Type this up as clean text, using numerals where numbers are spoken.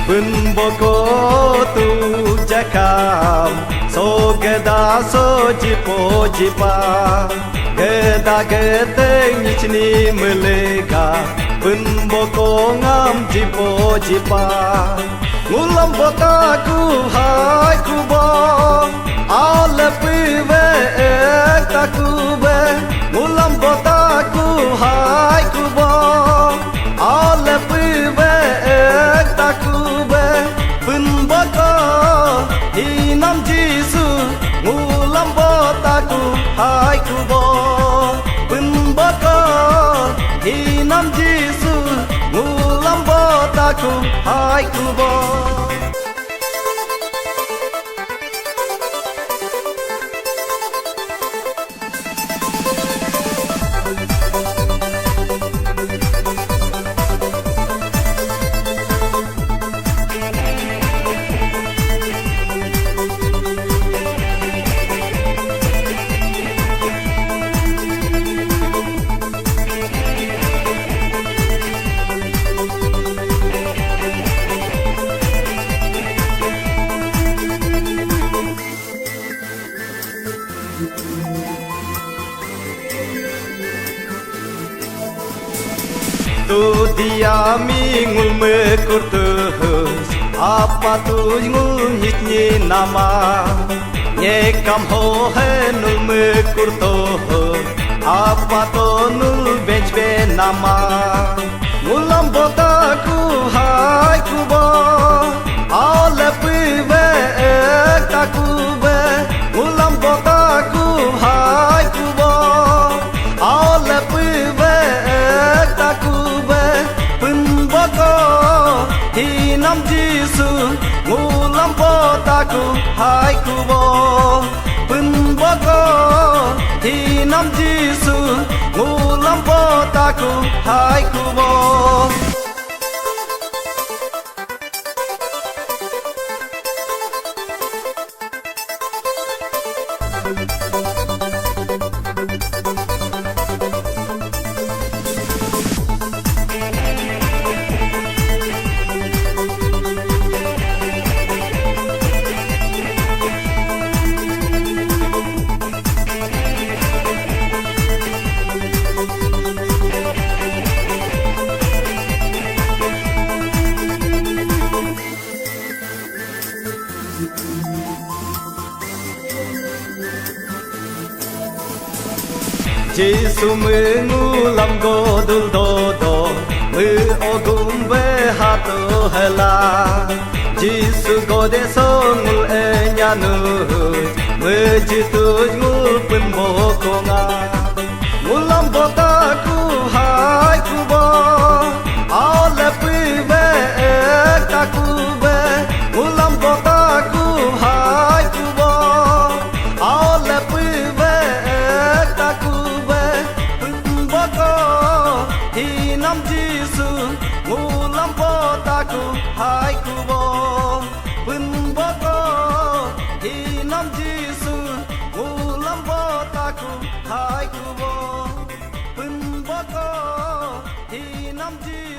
Pun boko tu jakam so geda so jipo jipa geda gete nichni melega pun boko ngam jipo jipa ngulam bota ku hai ku bo ale pive ta ku be ngulam bota ku hai ku bo ale pive ta ku Nam Giêsu ngulam bota ku hai ku bo pun baka hi Nam Giêsu ngulam bota ku hai ku bo Tu dia mingul mekurtus apa tu ngul hitni nama nye kam ho he nul mekurtus apa tu nul bench be nama ngulam bota ku hai ku bo ale pive ta ku be ngulam bota ku hai ku bo ale pive ta ku hi Nam Giêsu ngulam bota ku hai ku bo pun boko hi Nam Giêsu ngulam bota ku hai ku bo Giêsu mư ngulam godul dodo mư ogum ve hatu hela Giêsu gode so ngul enyanu mư jitu ngul pun boko nga ngulam bota ku hai ku bo ale pive ta ku be ngulam bota ku hai ku bo ale pive ta ku hi Nam Giêsu ngulam bota ku hai ku bo pun boko hi Nam Giêsu ngulam bota ku hai ku bo pun boko hi Nam Giêsu